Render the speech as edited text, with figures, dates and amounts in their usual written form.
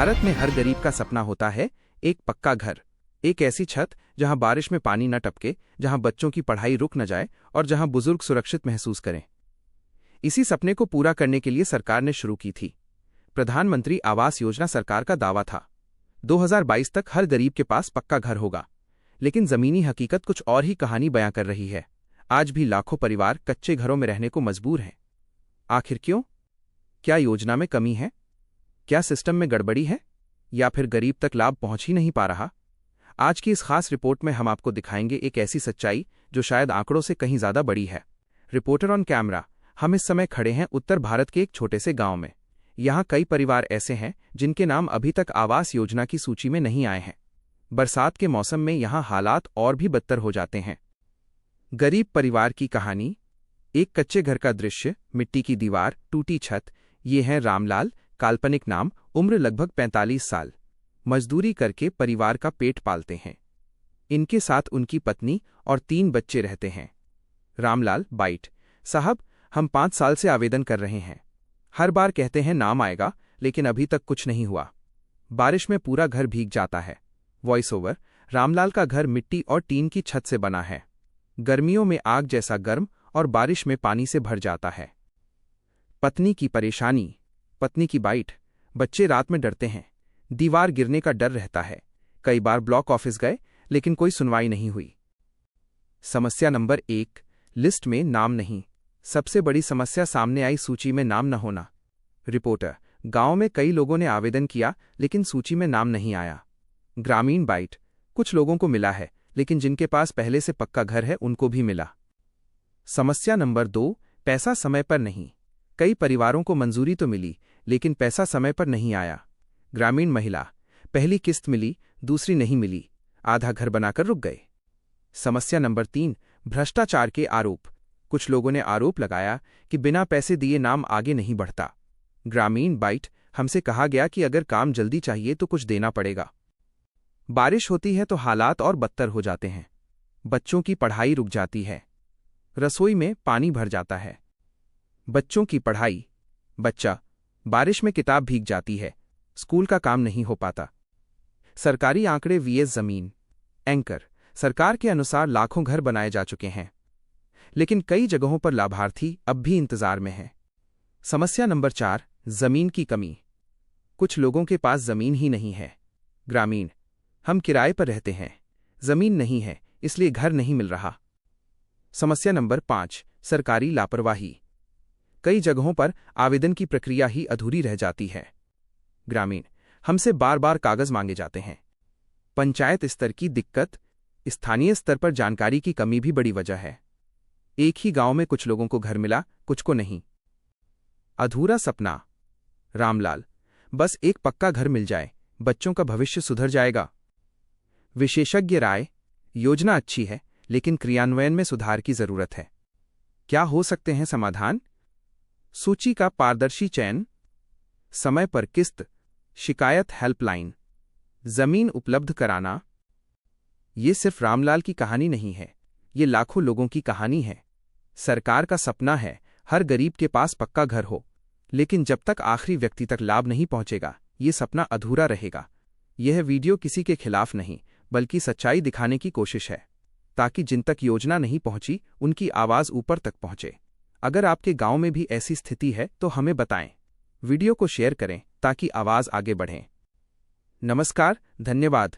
भारत में हर गरीब का सपना होता है एक पक्का घर, एक ऐसी छत जहां बारिश में पानी न टपके, जहां बच्चों की पढ़ाई रुक न जाए और जहां बुजुर्ग सुरक्षित महसूस करें। इसी सपने को पूरा करने के लिए सरकार ने शुरू की थी प्रधानमंत्री आवास योजना। सरकार का दावा था 2022 तक हर गरीब के पास पक्का घर होगा, लेकिन जमीनी हकीकत कुछ और ही कहानी बयां कर रही है। आज भी लाखों परिवार कच्चे घरों में रहने को मजबूर हैं। आखिर क्यों? क्या योजना में कमी है? क्या सिस्टम में गड़बड़ी है, या फिर गरीब तक लाभ पहुंच ही नहीं पा रहा? आज की इस खास रिपोर्ट में हम आपको दिखाएंगे एक ऐसी सच्चाई जो शायद आंकड़ों से कहीं ज्यादा बड़ी है। Reporter on camera. हम इस समय खड़े हैं उत्तर भारत के एक छोटे से गांव में। यहां कई परिवार ऐसे हैं जिनके नाम अभी तक आवास योजना की सूची में नहीं आए हैं। बरसात के मौसम में यहां हालात और भी बदतर हो जाते हैं। गरीब परिवार की कहानी। एक कच्चे घर का दृश्य, मिट्टी की दीवार, टूटी छत। ये हैं रामलाल, काल्पनिक नाम, उम्र लगभग 45 साल। मजदूरी करके परिवार का पेट पालते हैं। इनके साथ उनकी पत्नी और 3 बच्चे रहते हैं। रामलाल बाइट: साहब, हम 5 साल से आवेदन कर रहे हैं। हर बार कहते हैं नाम आएगा, लेकिन अभी तक कुछ नहीं हुआ। बारिश में पूरा घर भीग जाता है। वॉइस ओवर: रामलाल का घर मिट्टी और टीन की छत से बना है। गर्मियों में आग जैसा गर्म और बारिश में पानी से भर जाता है। पत्नी की परेशानी। पत्नी की बाइट: बच्चे रात में डरते हैं, दीवार गिरने का डर रहता है। कई बार ब्लॉक ऑफिस गए, लेकिन कोई सुनवाई नहीं हुई। समस्या नंबर 1, लिस्ट में नाम नहीं। सबसे बड़ी समस्या सामने आई, सूची में नाम न होना। रिपोर्टर: गांव में कई लोगों ने आवेदन किया, लेकिन सूची में नाम नहीं आया। ग्रामीण बाइट: कुछ लोगों को मिला है, लेकिन जिनके पास पहले से पक्का घर है उनको भी मिला। समस्या नंबर 2, पैसा समय पर नहीं। कई परिवारों को मंजूरी तो मिली, लेकिन पैसा समय पर नहीं आया। ग्रामीण महिला: पहली किस्त मिली, दूसरी नहीं मिली, आधा घर बनाकर रुक गए। समस्या नंबर 3, भ्रष्टाचार के आरोप। कुछ लोगों ने आरोप लगाया कि बिना पैसे दिए नाम आगे नहीं बढ़ता। ग्रामीण बाइट: हमसे कहा गया कि अगर काम जल्दी चाहिए तो कुछ देना पड़ेगा। बारिश होती है तो हालात और बदतर हो जाते हैं। बच्चों की पढ़ाई रुक जाती है। रसोई में पानी भर जाता है। बच्चों की पढ़ाई। बच्चा: बारिश में किताब भीग जाती है, स्कूल का काम नहीं हो पाता। सरकारी आंकड़े vs जमीन। एंकर: सरकार के अनुसार लाखों घर बनाए जा चुके हैं, लेकिन कई जगहों पर लाभार्थी अब भी इंतजार में हैं। समस्या नंबर 4, जमीन की कमी। कुछ लोगों के पास जमीन ही नहीं है। ग्रामीण: हम किराए पर रहते हैं, जमीन नहीं है, इसलिए घर नहीं मिल रहा। समस्या नंबर 5, सरकारी लापरवाही। कई जगहों पर आवेदन की प्रक्रिया ही अधूरी रह जाती है। ग्रामीण: हमसे बार बार कागज मांगे जाते हैं। पंचायत स्तर की दिक्कत। स्थानीय स्तर पर जानकारी की कमी भी बड़ी वजह है। एक ही गांव में कुछ लोगों को घर मिला, कुछ को नहीं। अधूरा सपना। रामलाल: बस एक पक्का घर मिल जाए, बच्चों का भविष्य सुधर जाएगा। विशेषज्ञ राय: योजना अच्छी है, लेकिन क्रियान्वयन में सुधार की जरूरत है। क्या हो सकते हैं समाधान? सूची का पारदर्शी चयन, समय पर किस्त, शिकायत हेल्पलाइन, जमीन उपलब्ध कराना। ये सिर्फ रामलाल की कहानी नहीं है, ये लाखों लोगों की कहानी है। सरकार का सपना है हर गरीब के पास पक्का घर हो, लेकिन जब तक आखिरी व्यक्ति तक लाभ नहीं पहुंचेगा, ये सपना अधूरा रहेगा। यह वीडियो किसी के खिलाफ नहीं, बल्कि सच्चाई दिखाने की कोशिश है, ताकि जिन तक योजना नहीं पहुंची उनकी आवाज ऊपर तक पहुंचे। अगर आपके गांव में भी ऐसी स्थिति है तो हमें बताएं। वीडियो को शेयर करें ताकि आवाज आगे बढ़े। नमस्कार, धन्यवाद।